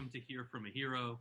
welcome to Hear from a Hero,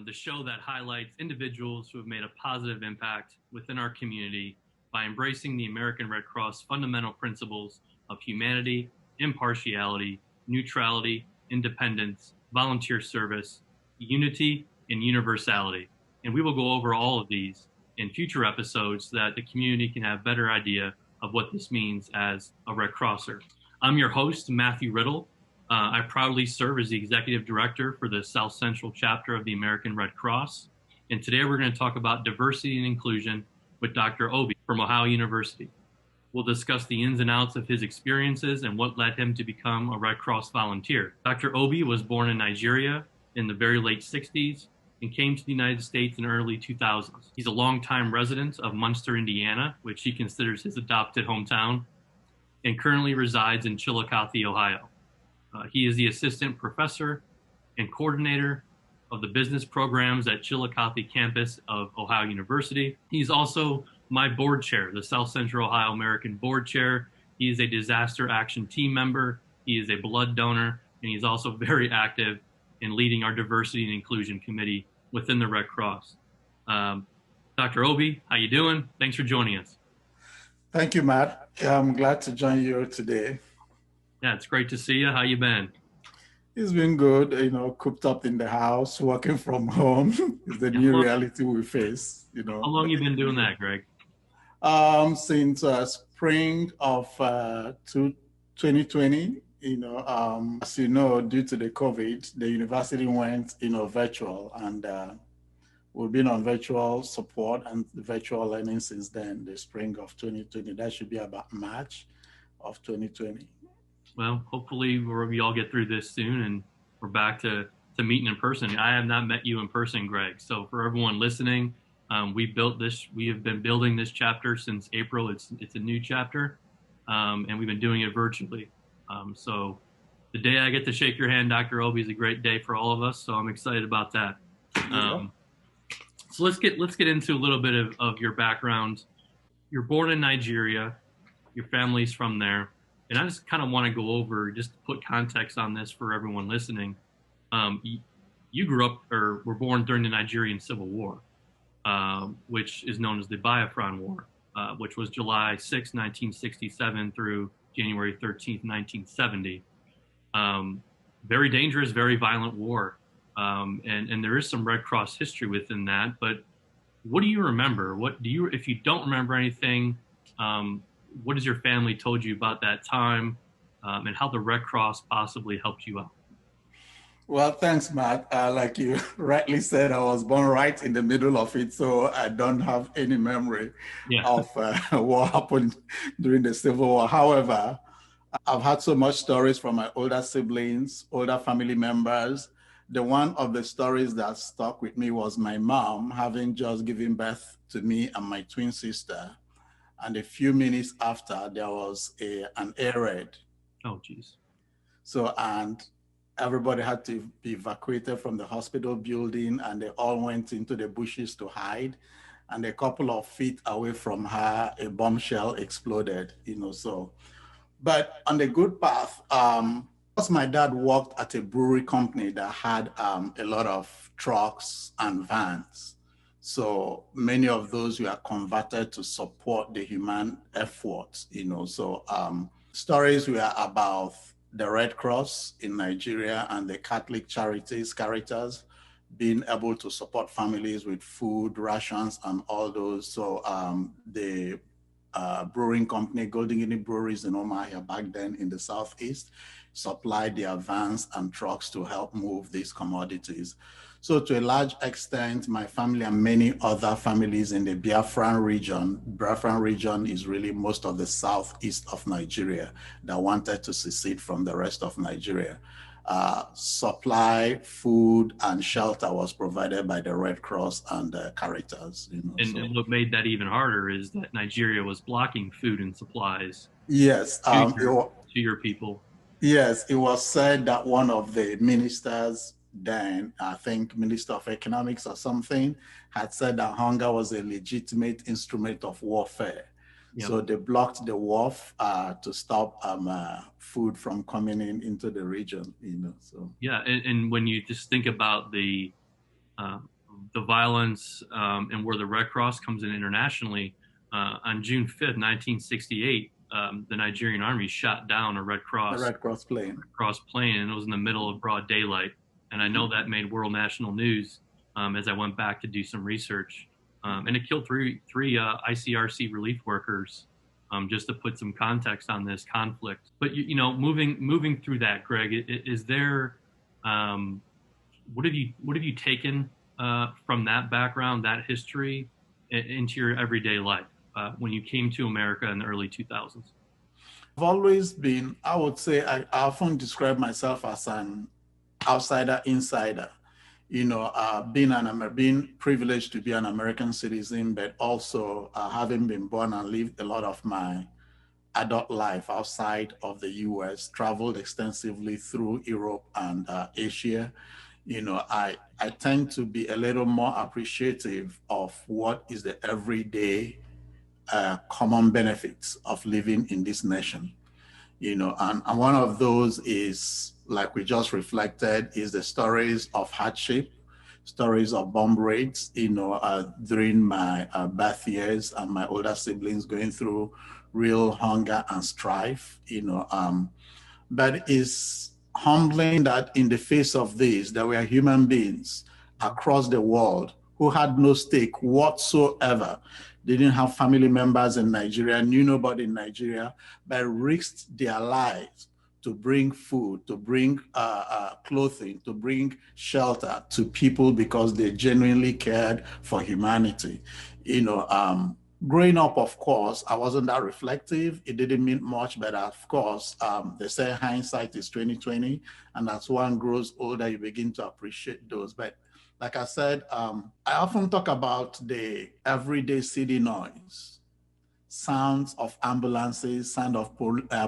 the show that highlights individuals who have made a positive impact within our community by embracing the American Red Cross fundamental principles of humanity, impartiality, neutrality, independence, volunteer service, unity, and universality. And we will go over all of these in future episodes so that the community can have a better idea of what this means as a Red Crosser. I'm your host, Matthew Riddle. I proudly serve as the executive director for the South Central chapter of the American Red Cross. And today we're going to talk about diversity and inclusion with Dr. Obi from Ohio University. We'll discuss the ins and outs of his experiences and what led him to become a Red Cross volunteer. Dr. Obi was born in Nigeria in the very late 60s and came to the United States in early 2000s. He's a longtime resident of Munster, Indiana, which he considers his adopted hometown, and currently resides in Chillicothe, Ohio. He is the assistant professor and coordinator of the business programs at Chillicothe campus of Ohio University. He's also my board chair, the South Central Ohio American board chair. He is a disaster action team member. He is a blood donor, and he's also very active in leading our diversity and inclusion committee within the Red Cross. Dr. Obi, how you doing? Thanks for joining us. Thank you, Matt. I'm glad to join you today. Yeah, it's great to see you. How you been? It's been good, cooped up in the house, working from home. It's the new reality we face, How long you been doing that, Greg? Since spring of 2020, as you know, due to the COVID, the university went, virtual, and we've been on virtual support and virtual learning since then, the spring of 2020. That should be about March of 2020. Well, hopefully we all get through this soon and we're back to meeting in person. I have not met you in person, Greg. So for everyone listening, we have been building this chapter since April. It's a new chapter, and we've been doing it virtually. So the day I get to shake your hand, Dr. Obi, is a great day for all of us. So I'm excited about that. So let's get into a little bit of your background. You're born in Nigeria. Your family's from there. And I just kind of want to go over, just to put context on this for everyone listening. You grew up or were born during the Nigerian Civil War, which is known as the Biafran War, which was July 6, 1967 through January 13th, 1970. Very dangerous, very violent war. And there is some Red Cross history within that. But what do you remember? If you don't remember anything, what has your family told you about that time, and how the Red Cross possibly helped you out? Well, thanks, Matt. Like you rightly said, I was born right in the middle of it, so I don't have any memory of what happened during the Civil War. However, I've had so much stories from my older siblings, older family members. The one of the stories that stuck with me was my mom having just given birth to me and my twin sister. And a few minutes after, there was an air raid. Oh, geez. So, and everybody had to be evacuated from the hospital building, and they all went into the bushes to hide. And a couple of feet away from her, a bombshell exploded, so. But on the good path, because my dad worked at a brewery company that had a lot of trucks and vans. So many of those were converted to support the human efforts, So stories were about the Red Cross in Nigeria and the Catholic charities, Caritas, being able to support families with food, rations, and all those. So the brewing company, Golden Guinea Breweries in Omaha back then in the Southeast, supplied their vans and trucks to help move these commodities. So to a large extent, my family and many other families in the Biafran region is really most of the southeast of Nigeria that wanted to secede from the rest of Nigeria. Supply, food, and shelter was provided by the Red Cross and Caritas. And what made that even harder is that Nigeria was blocking food and supplies. Yes, to your people. Yes, it was said that one of the ministers then, I think Minister of Economics or something, had said that hunger was a legitimate instrument of warfare. Yep. So they blocked the wharf to stop food from coming into the region, so. Yeah, and when you just think about uh, the violence and where the Red Cross comes in internationally, on June 5th, 1968, the Nigerian army shot down a The Red Cross plane. plane, and it was in the middle of broad daylight. And I know that made world national news as I went back to do some research. And it killed three ICRC relief workers, just to put some context on this conflict. But moving through that, Greg, is there what have you taken from that background, that history, into your everyday life when you came to America in the early 2000s? I've always been, I would say, I often describe myself as an outsider, insider. Being privileged to be an American citizen, but also having been born and lived a lot of my adult life outside of the US, traveled extensively through Europe and Asia. I tend to be a little more appreciative of what is the everyday common benefits of living in this nation. And one of those is, like we just reflected, is the stories of hardship, stories of bomb raids, during my birth years and my older siblings going through real hunger and strife, but it's humbling that in the face of this, there were human beings across the world who had no stake whatsoever. They didn't have family members in Nigeria, knew nobody in Nigeria, but risked their lives to bring food, to bring clothing, to bring shelter to people because they genuinely cared for humanity. Growing up, of course, I wasn't that reflective. It didn't mean much, but of course, they say hindsight is 2020, and as one grows older, you begin to appreciate those. But like I said, I often talk about the everyday city noise, sounds of ambulances, sound of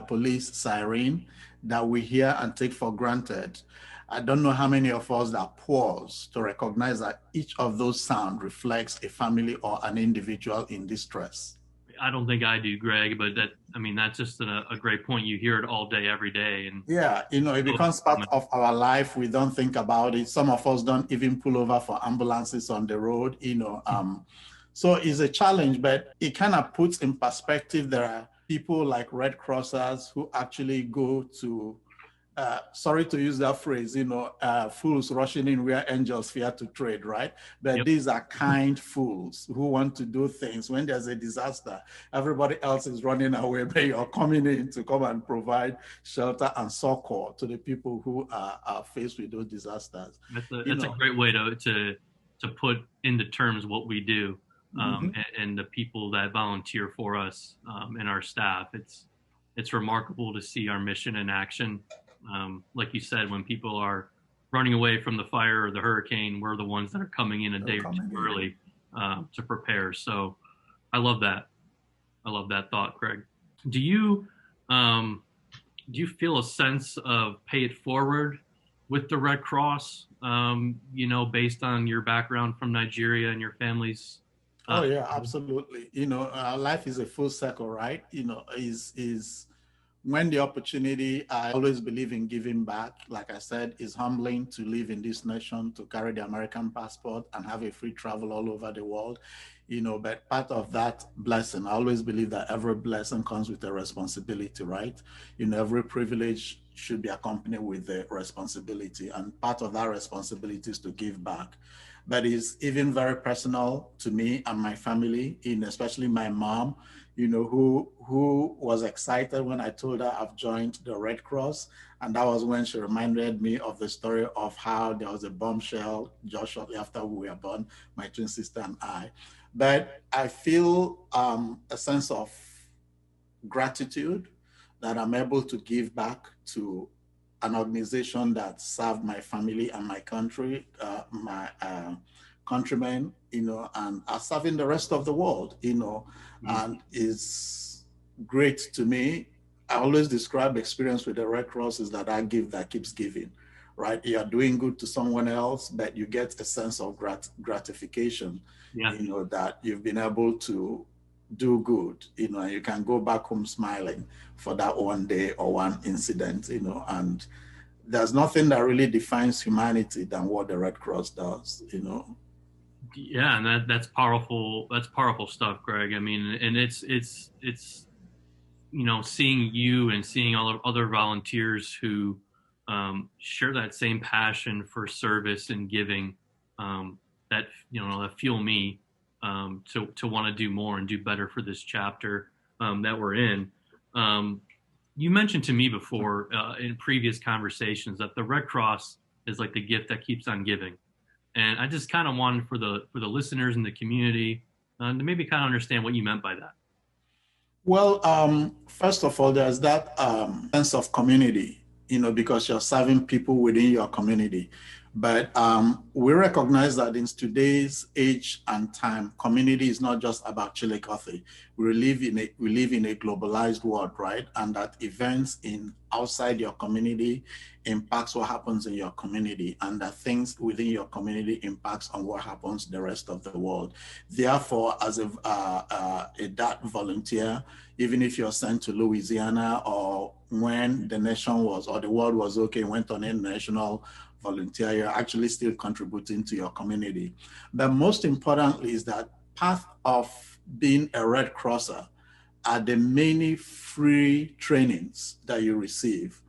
police siren that we hear and take for granted. I don't know how many of us that pause to recognize that each of those sounds reflects a family or an individual in distress. I don't think I do, Greg, but that's just a great point. You hear it all day, every day. And yeah, it becomes part of our life. We don't think about it. Some of us don't even pull over for ambulances on the road, So it's a challenge, but it kind of puts in perspective, there are people like Red Crossers who actually go to, sorry to use that phrase, fools rushing in where angels fear to tread, right? But Yep. These are kind fools who want to do things. When there's a disaster, everybody else is running away, but you're coming in to come and provide shelter and succor to the people who are faced with those disasters. That's a great way to put into terms what we do. And the people that volunteer for us and our staff. It's remarkable to see our mission in action. Like you said, when people are running away from the fire or the hurricane, we're the ones that are coming in a day or two early to prepare. So I love that. I love that thought, Craig. Do you feel a sense of pay it forward with the Red Cross, based on your background from Nigeria and your family's? Oh yeah, absolutely. Life is a full circle, right? Is when the opportunity, I always believe in giving back. Like I said, it's humbling to live in this nation, to carry the American passport and have a free travel all over the world. But part of that blessing, I always believe that every blessing comes with a responsibility, right? Every privilege should be accompanied with a responsibility. And part of that responsibility is to give back. But it's even very personal to me and my family, especially my mom, who was excited when I told her I've joined the Red Cross. And that was when she reminded me of the story of how there was a bombshell just shortly after we were born, my twin sister and I. But I feel a sense of gratitude that I'm able to give back to an organization that served my family and my country, my countrymen, and are serving the rest of the world, and it's great to me. I always describe experience with the Red Cross is that I give that keeps giving, right? You're doing good to someone else, but you get a sense of gratification, Yeah. That you've been able to do good, and you can go back home smiling for that one day or one incident, and there's nothing that really defines humanity than what the Red Cross does. Yeah, and that's powerful. That's powerful stuff, Greg. I mean, and it's seeing you and seeing all of other volunteers who share that same passion for service and giving, that that fuel me to want to do more and do better for this chapter that we're in. You mentioned to me before in previous conversations that the Red Cross is like the gift that keeps on giving, and I just kind of wanted for the listeners in the community to maybe kind of understand what you meant by that. Well, first of all, there's that sense of community, because you're serving people within your community. But we recognize that in today's age and time, community is not just about Chillicothe. We live in a globalized world, right? And that events outside your community impacts what happens in your community, and that things within your community impacts on what happens the rest of the world. Therefore, as a DAT volunteer, even if you're sent to Louisiana, or when the nation was or the world was okay, went on international volunteer, you're actually still contributing to your community. But most importantly is that part of being a Red Crosser are the many free trainings that you receive.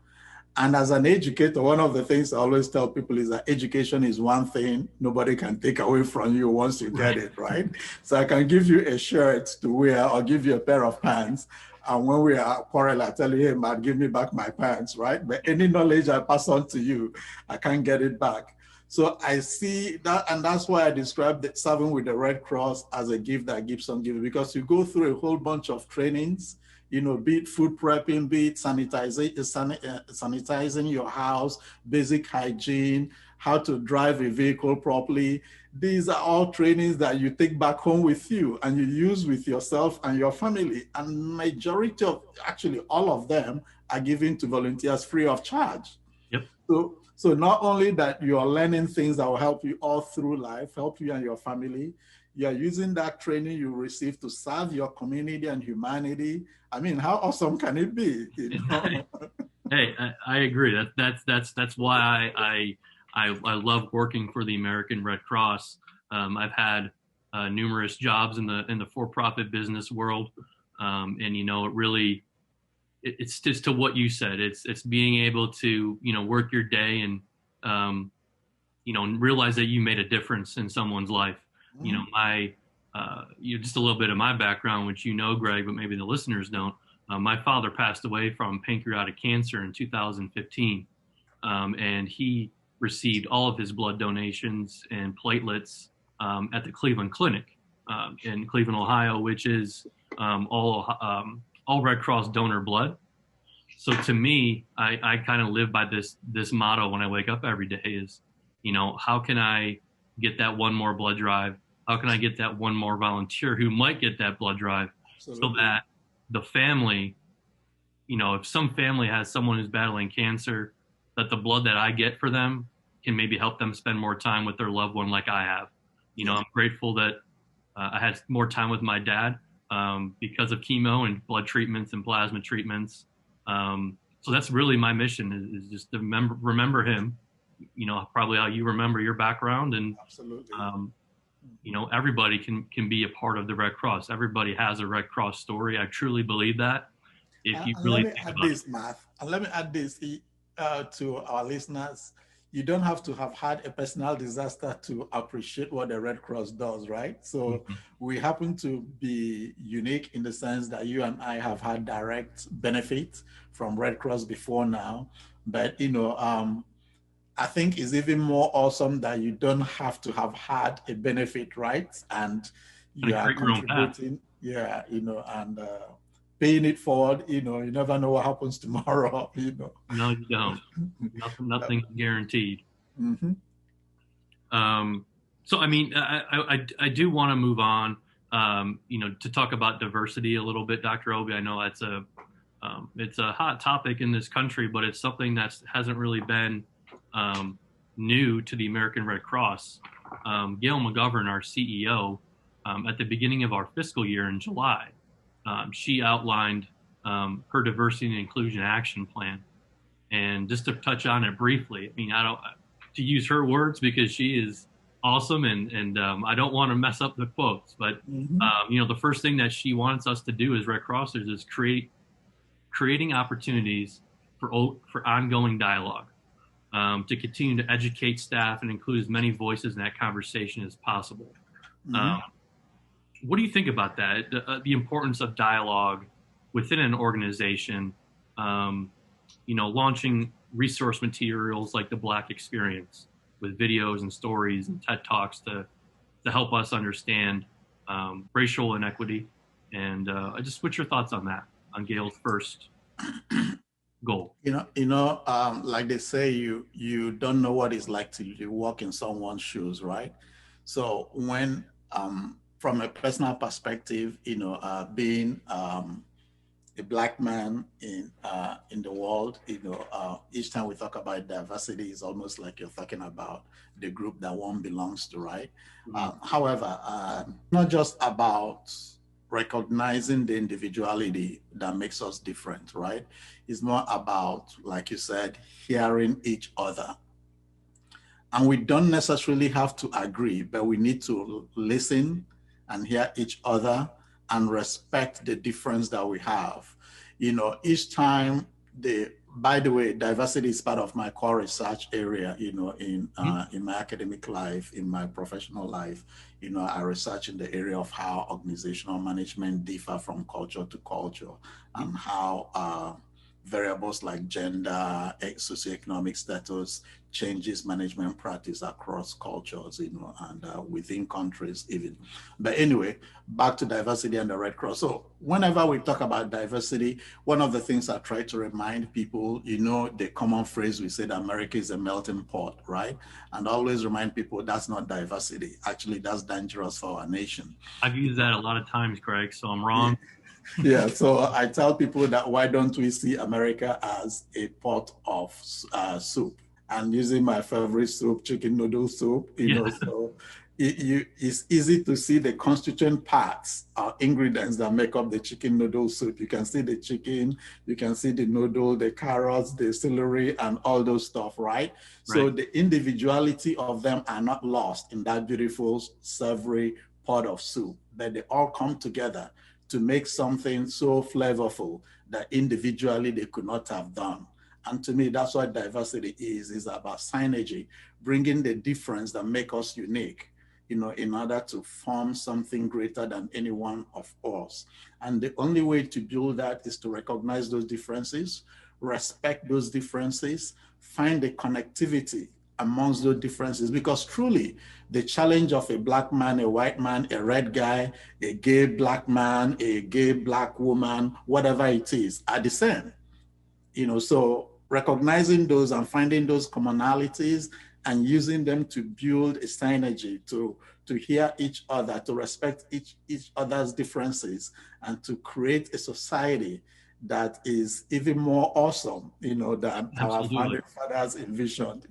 And as an educator, one of the things I always tell people is that education is one thing nobody can take away from you once you get it, right? So I can give you a shirt to wear or give you a pair of pants. And when we are quarrel, I tell you, hey, man, give me back my pants, right? But any knowledge I pass on to you, I can't get it back. So I see that, and that's why I described serving with the Red Cross as a gift that keeps on giving, because you go through a whole bunch of trainings, be it food prepping, be it sanitizing your house, basic hygiene, how to drive a vehicle properly. These are all trainings that you take back home with you and you use with yourself and your family. And majority of, actually all of them, are given to volunteers free of charge. Yep. So not only that you are learning things that will help you all through life, help you and your family, you are using that training you receive to serve your community and humanity. I mean, how awesome can it be? Hey, I agree. That's why I love working for the American Red Cross. I've had numerous jobs in the for-profit business world, and it really it's just to what you said. It's being able to work your day and realize that you made a difference in someone's life. My just a little bit of my background, which Greg, but maybe the listeners don't. My father passed away from pancreatic cancer in 2015, and he received all of his blood donations and platelets at the Cleveland Clinic in Cleveland, Ohio, which is all Red Cross donor blood. So to me, I kind of live by this motto when I wake up every day is, how can I get that one more blood drive? How can I get that one more volunteer who might get that blood drive? Absolutely. So that the family, if some family has someone who's battling cancer, that the blood that I get for them can maybe help them spend more time with their loved one like I have. I'm grateful that I had more time with my dad because of chemo and blood treatments and plasma treatments. So that's really my mission is just to remember him, probably how you remember your background. And absolutely. Everybody can be a part of the Red Cross. Everybody has a Red Cross story. I truly believe that. If you really let me add this, Matt, and let me add this to our listeners. You don't have to have had a personal disaster to appreciate what the Red Cross does, right? So we happen to be unique in the sense that you and I have had direct benefit from Red Cross before now. But, I think it's even more awesome that you don't have to have had a benefit, right? And you are contributing, and paying it forward. You never know what happens tomorrow. No, you don't. Nothing guaranteed. Mm-hmm. So I mean, I do want to move on. To talk about diversity a little bit, Dr. Obi. I know it's a hot topic in this country, but it's something that hasn't really been new to the American Red Cross. Gail McGovern, our CEO, at the beginning of our fiscal year in July, she outlined her diversity and inclusion action plan. And just to touch on it briefly, I mean, I don't to use her words because she is awesome, and I don't want to mess up the quotes, but the first thing that she wants us to do as Red Crossers is creating opportunities for ongoing dialogue, to continue to educate staff and include as many voices in that conversation as possible. What do you think about that? The importance of dialogue within an organization, launching resource materials like the Black Experience with videos and stories and TED Talks to help us understand racial inequity. And what's your thoughts on that, on Gail's first goal? Like they say, you don't know what it's like to walk in someone's shoes, right? So when, from a personal perspective, being a Black man in the world, each time we talk about diversity, it's almost like you're talking about the group that one belongs to, right? However, not just about recognizing the individuality that makes us different, right? It's more about, like you said, hearing each other. And we don't necessarily have to agree, but we need to listen and hear each other and respect the difference that we have. Each time by the way, diversity is part of my core research area, in my academic life, in my professional life. I research in the area of how organizational management differ from culture to culture, and how variables like gender, socioeconomic status changes management practice across cultures, and within countries even. But anyway, back to diversity and the Red Cross. So whenever we talk about diversity, one of the things I try to remind people, the common phrase we say that America is a melting pot, right? And always remind people that's not diversity. Actually, that's dangerous for our nation. I've used that a lot of times, Greg, so I'm wrong. Yeah, so I tell people that why don't we see America as a pot of soup? And using my favorite soup, chicken noodle soup, so it's easy to see the constituent parts or ingredients that make up the chicken noodle soup. You can see the chicken, you can see the noodle, the carrots, the celery, and all those stuff, right? So the individuality of them are not lost in that beautiful, savory pot of soup, but they all come together to make something so flavorful that individually they could not have done. And to me, that's what diversity is about synergy, bringing the difference that make us unique, in order to form something greater than any one of us. And the only way to build that is to recognize those differences, respect those differences, find the connectivity amongst those differences, because truly the challenge of a Black man, a white man, a red guy, a gay Black man, a gay Black woman, whatever it is, are the same. So recognizing those and finding those commonalities and using them to build a synergy, to hear each other, to respect each other's differences, and to create a society that is even more awesome, than our founding fathers envisioned,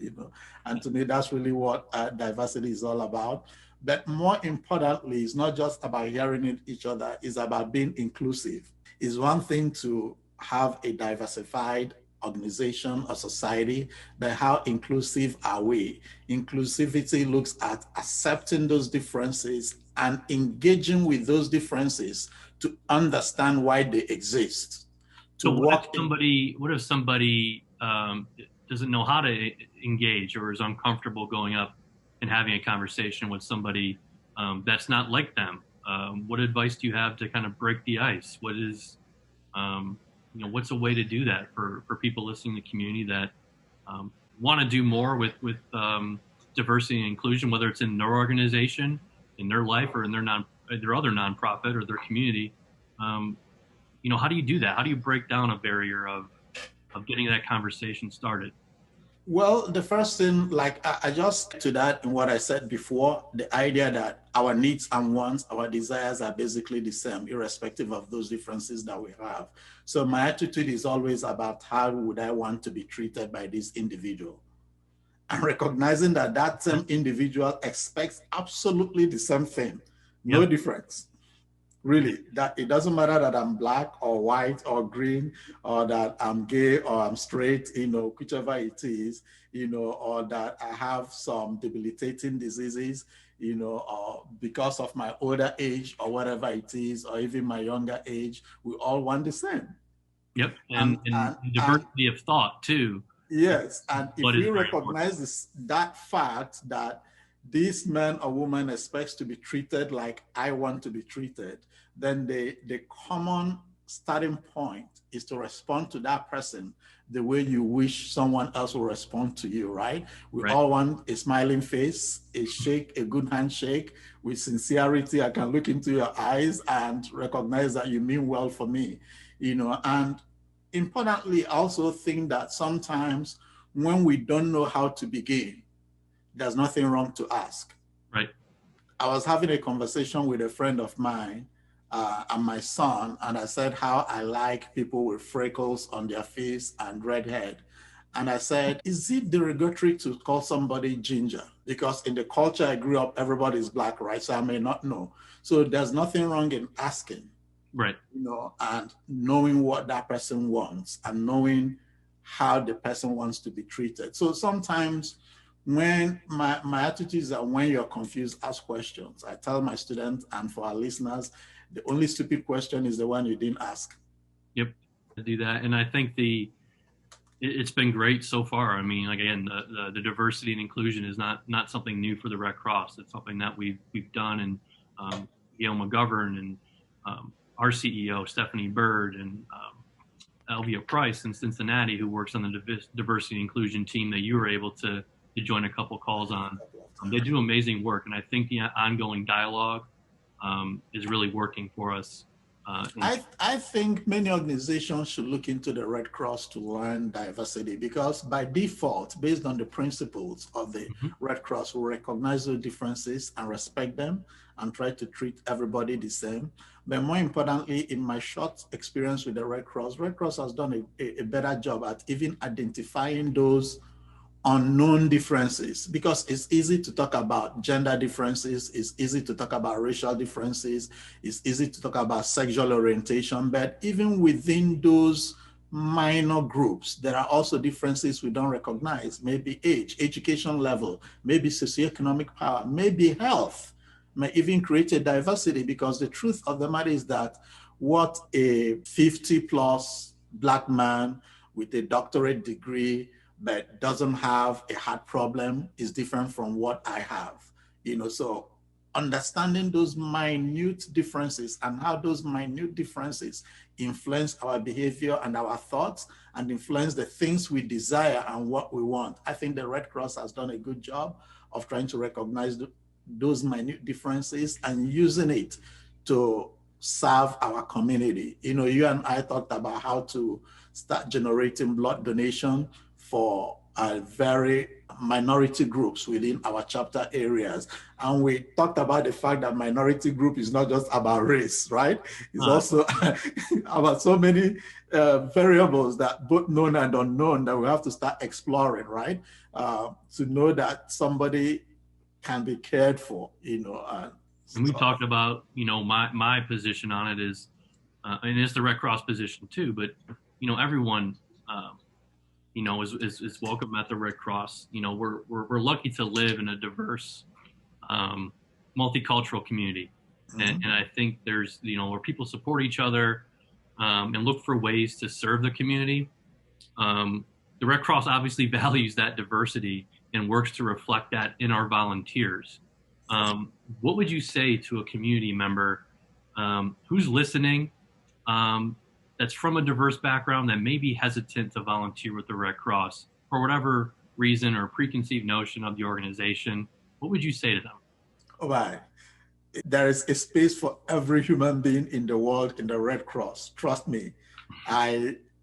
And to me, that's really what diversity is all about. But more importantly, it's not just about hearing each other, it's about being inclusive. It's one thing to have a diversified organization or society, but how inclusive are we? Inclusivity looks at accepting those differences and engaging with those differences to understand why they exist. So what if somebody doesn't know how to engage, or is uncomfortable going up and having a conversation with somebody that's not like them? What advice do you have to kind of break the ice? What is, what's a way to do that for people listening in the community that want to do more with diversity and inclusion, whether it's in their organization, in their life, or in their other nonprofit or their community? How do you do that? How do you break down a barrier of getting that conversation started? Well, the first thing, I just to that in what I said before, the idea that our needs and wants, our desires are basically the same, irrespective of those differences that we have. So my attitude is always about how would I want to be treated by this individual? And recognizing that same individual expects absolutely the same thing No Yep. difference. Really, that it doesn't matter that I'm black or white or green or that I'm gay or I'm straight, whichever it is, or that I have some debilitating diseases, or because of my older age or whatever it is, or even my younger age, we all want the same. Yep. And And and and diversity of thought too, yes, and if what is we very important. recognize that fact that this man or woman expects to be treated like I want to be treated, then the common starting point is to respond to that person the way you wish someone else will respond to you, right? We Right. all want a smiling face, a shake, a good handshake with sincerity. I can look into your eyes and recognize that you mean well for me, and importantly, I also think that sometimes when we don't know how to begin, there's nothing wrong to ask. Right. I was having a conversation with a friend of mine and my son, and I said how I like people with freckles on their face and red hair. And I said, is it derogatory to call somebody ginger? Because in the culture I grew up, everybody's black, right? So I may not know. So there's nothing wrong in asking. Right. And knowing what that person wants and knowing how the person wants to be treated. So sometimes when my attitude is that when you're confused, ask questions. I tell my students and for our listeners, the only stupid question is the one you didn't ask. Yep. To do that. And I think it's been great so far. I mean, again, the diversity and inclusion is not something new for the Red Cross. It's something that we've done, and Gail McGovern and our CEO Stephanie Bird and Elvia Price in Cincinnati, who works on the diversity and inclusion team that you were able to join a couple calls on. They do amazing work, and I think the ongoing dialogue is really working for us. I think many organizations should look into the Red Cross to learn diversity because by default, based on the principles of the Red Cross, we recognize those differences and respect them and try to treat everybody the same. But more importantly, in my short experience with the Red Cross has done a better job at even identifying those unknown differences because it's easy to talk about gender differences, it's easy to talk about racial differences, it's easy to talk about sexual orientation, but even within those minor groups, there are also differences we don't recognize, maybe age, education level, maybe socioeconomic power, maybe health, may even create a diversity because the truth of the matter is that what a 50 plus Black man with a doctorate degree but doesn't have a heart problem is different from what I have. So understanding those minute differences and how those minute differences influence our behavior and our thoughts and influence the things we desire and what we want. I think the Red Cross has done a good job of trying to recognize those minute differences and using it to serve our community. You and I talked about how to start generating blood donation for very minority groups within our chapter areas. And we talked about the fact that minority group is not just about race, right? It's also about so many variables that both known and unknown that we have to start exploring, right? To know that somebody can be cared for, and we talked about, my position on it is, and it's the Red Cross position too, but, everyone, is welcome at the Red Cross. We're lucky to live in a diverse, multicultural community. And I think there's, where people support each other and look for ways to serve the community. The Red Cross obviously values that diversity and works to reflect that in our volunteers. What would you say to a community member who's listening, that's from a diverse background that may be hesitant to volunteer with the Red Cross for whatever reason or preconceived notion of the organization? What would you say to them? All right. There is a space for every human being in the world in the Red Cross. Trust me.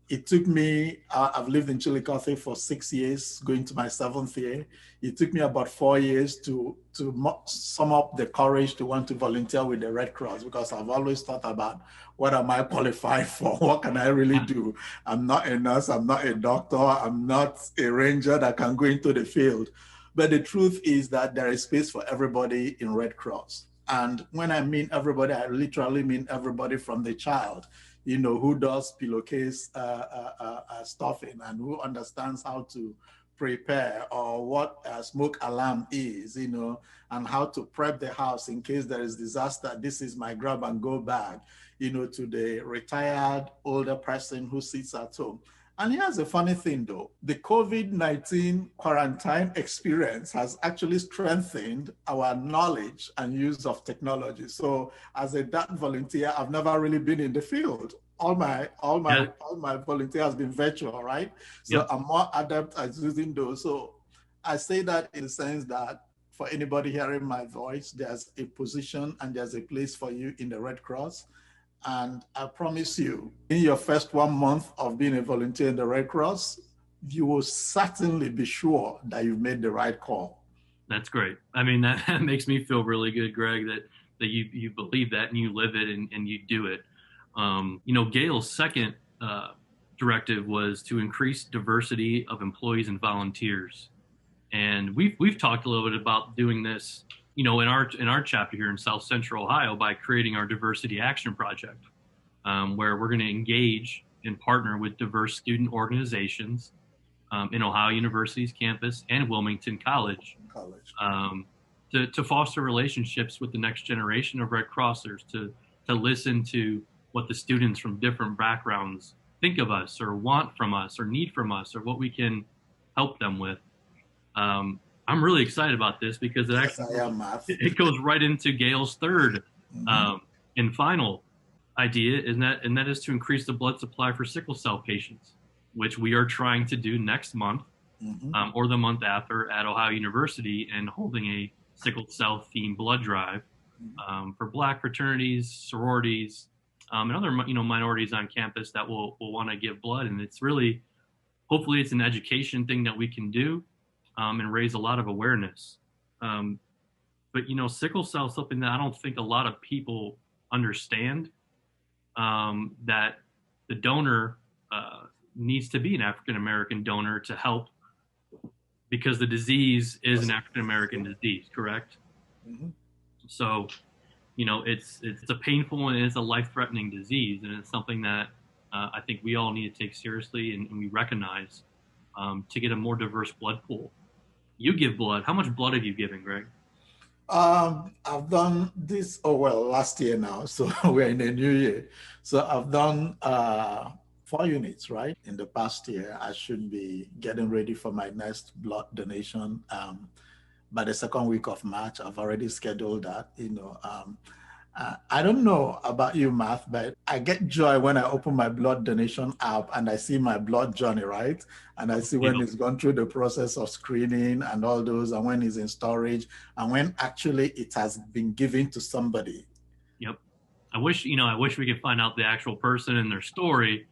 It took me, I've lived in Chillicothe for 6 years, going to my 7th year. It took me about 4 years to sum up the courage to want to volunteer with the Red Cross because I've always thought about what am I qualified for? What can I really do? I'm not a nurse, I'm not a doctor, I'm not a ranger that can go into the field. But the truth is that there is space for everybody in Red Cross. And when I mean everybody, I literally mean everybody from the child, who does pillowcase stuffing and who understands how to prepare or what a smoke alarm is, and how to prep the house in case there is disaster. This is my grab and go bag, to the retired older person who sits at home. And here's a funny thing though, the COVID-19 quarantine experience has actually strengthened our knowledge and use of technology. So as a DAT volunteer, I've never really been in the field. All my volunteer has been virtual, right? So yep. I'm more adept at using those. So I say that in the sense that for anybody hearing my voice, there's a position and there's a place for you in the Red Cross. And I promise you, in your first 1 month of being a volunteer in the Red Cross, you will certainly be sure that you've made the right call. That's great. I mean, that makes me feel really good, Greg, that you believe that and you live it and you do it. Gail's second directive was to increase diversity of employees and volunteers. And we've talked a little bit about doing this, in our chapter here in South Central Ohio by creating our Diversity Action Project, where we're going to engage and partner with diverse student organizations in Ohio University's campus and Wilmington College. To foster relationships with the next generation of Red Crossers, to listen to what the students from different backgrounds think of us or want from us or need from us or what we can help them with. I'm really excited about this because it goes right into Gail's third and final idea, and that is to increase the blood supply for sickle cell patients, which we are trying to do next month or the month after at Ohio University, and holding a sickle cell themed blood drive for Black fraternities, sororities, and other minorities on campus that will want to give blood. And it's really, hopefully, it's an education thing that we can do. And raise a lot of awareness. But sickle cell is something that I don't think a lot of people understand, that the donor needs to be an African-American donor to help, because the disease is an African-American disease, correct? Mm-hmm. So, it's a painful and it's a life-threatening disease, and it's something that I think we all need to take seriously and we recognize to get a more diverse blood pool. You give blood. How much blood have you given, Greg? I've done this, last year now. So we're in a new year. So I've done 4 units, right? In the past year, I should be getting ready for my next blood donation. By the second week of March, I've already scheduled that, I don't know about you, Matt, but I get joy when I open my blood donation app and I see my blood journey, right? And I see when it's gone through the process of screening and all those, and when it's in storage, and when actually it has been given to somebody. Yep. I wish we could find out the actual person and their story,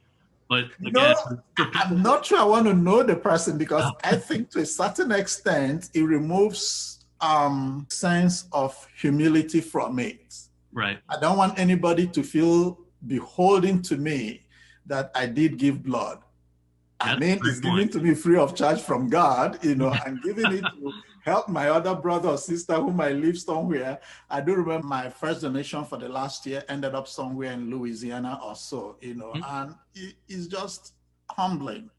but again, I'm not sure I want to know the person, because I think to a certain extent, it removes sense of humility from it. Right. I don't want anybody to feel beholden to me that I did give blood. It's given to me free of charge from God, and giving it to help my other brother or sister who might live somewhere. I do remember my first donation for the last year ended up somewhere in Louisiana or so, and it's just humbling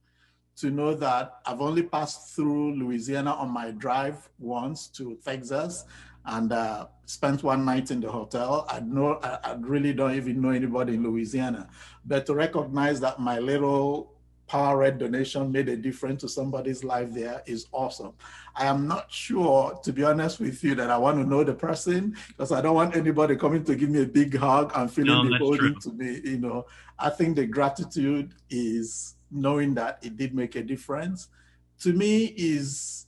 to know that I've only passed through Louisiana on my drive once to Texas, and spent 1 night in the hotel. I really don't even know anybody in Louisiana, but to recognize that my little Power Red donation made a difference to somebody's life there is awesome. I am not sure, to be honest with you, that I want to know the person, because I don't want anybody coming to give me a big hug and feeling beholden to me. I think the gratitude is knowing that it did make a difference. To me, is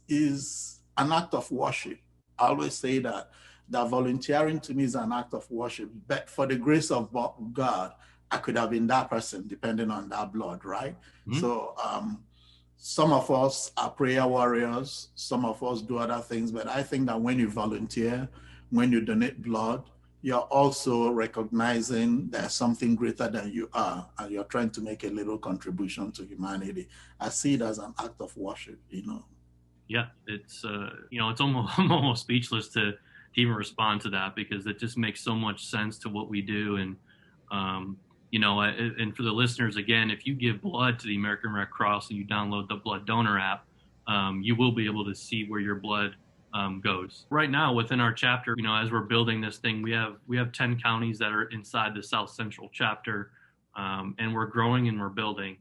an act of worship. I always say that volunteering to me is an act of worship, but for the grace of God, I could have been that person depending on that blood, right? Mm-hmm. So some of us are prayer warriors, some of us do other things, but I think that when you volunteer, when you donate blood, you're also recognizing there's something greater than you are, and you're trying to make a little contribution to humanity. I see it as an act of worship, Yeah, it's it's almost I'm almost speechless to even respond to that, because it just makes so much sense to what we do. And and for the listeners, again, if you give blood to the American Red Cross and you download the Blood Donor app, you will be able to see where your blood goes. Right now, within our chapter, as we're building this thing, we have 10 counties that are inside the South Central chapter, and we're growing and we're building.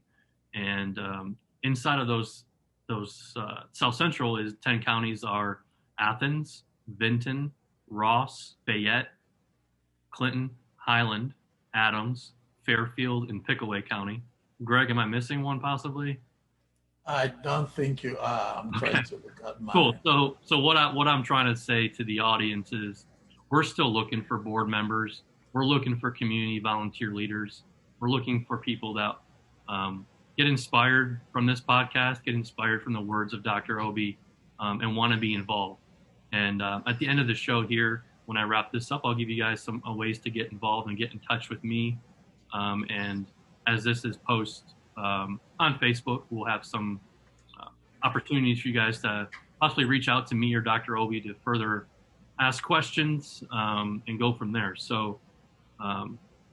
And inside of those South Central is 10 counties are Athens, Vinton, Ross, Fayette, Clinton, Highland, Adams, Fairfield, and Pickaway County. Greg, am I missing one possibly? I don't think you are. I'm trying to look at mine. Cool. So what I'm trying to say to the audience is we're still looking for board members. We're looking for community volunteer leaders. We're looking for people that get inspired from this podcast, get inspired from the words of Dr. Obi, and want to be involved. And at the end of the show here, when I wrap this up, I'll give you guys some ways to get involved and get in touch with me. And as this is post on Facebook, we'll have some opportunities for you guys to possibly reach out to me or Dr. Obi to further ask questions and go from there. So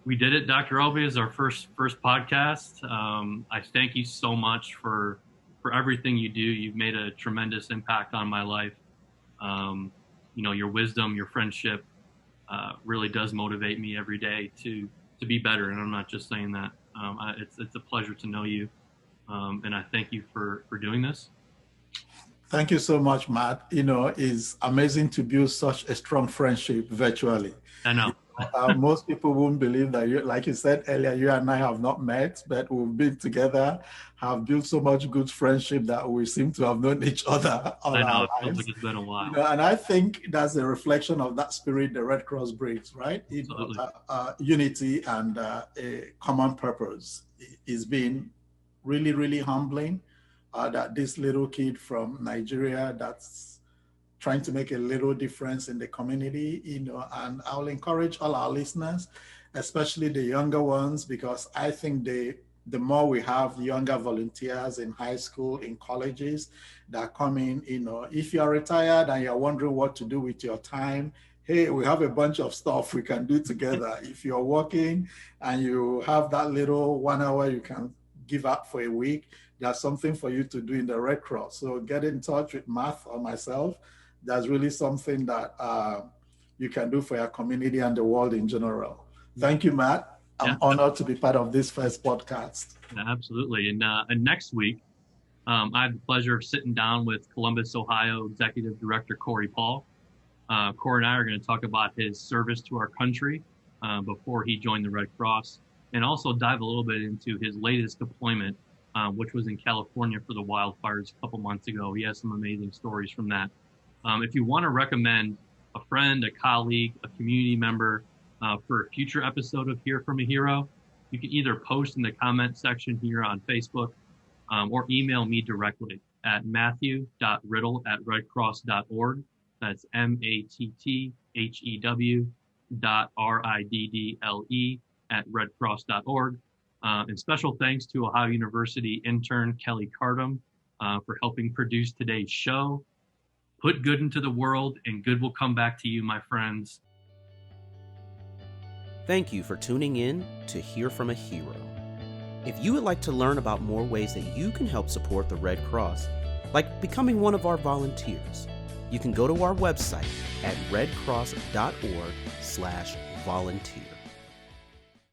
we did it. Dr. Obi is our first podcast. I thank you so much for everything you do. You've made a tremendous impact on my life. Your wisdom, your friendship really does motivate me every day to be better. And I'm not just saying that. It's a pleasure to know you. And I thank you for doing this. Thank you so much, Matt. It's amazing to build such a strong friendship virtually. I know. Most people won't believe that like you said earlier, you and I have not met, but we've been together, have built so much good friendship that we seem to have known each other all our lives. It feels like it's been a while. And I think that's a reflection of that spirit the Red Cross brings, right? Unity and a common purpose. It's been really, really humbling that this little kid from Nigeria that's trying to make a little difference in the community, and I'll encourage all our listeners, especially the younger ones, because I think the more we have younger volunteers in high school, in colleges that come in, if you're retired and you're wondering what to do with your time, hey, we have a bunch of stuff we can do together. If you're working and you have that little 1 hour you can give up for a week, there's something for you to do in the Red Cross. So get in touch with Matt or myself. That's really something that you can do for your community and the world in general. Thank you, Matt. I'm honored to be part of this first podcast. Absolutely. And next week, I have the pleasure of sitting down with Columbus, Ohio Executive Director Corey Paul. Corey and I are going to talk about his service to our country before he joined the Red Cross, and also dive a little bit into his latest deployment, which was in California for the wildfires a couple months ago. He has some amazing stories from that. If you want to recommend a friend, a colleague, a community member for a future episode of Hear from a Hero, you can either post in the comment section here on Facebook or email me directly at matthew.riddle@redcross.org. That's matthew.riddle@redcross.org. And special thanks to Ohio University intern Kelly Cardam for helping produce today's show. Put good into the world, and good will come back to you, my friends. Thank you for tuning in to Hear from a Hero. If you would like to learn about more ways that you can help support the Red Cross, like becoming one of our volunteers, you can go to our website at redcross.org/volunteer.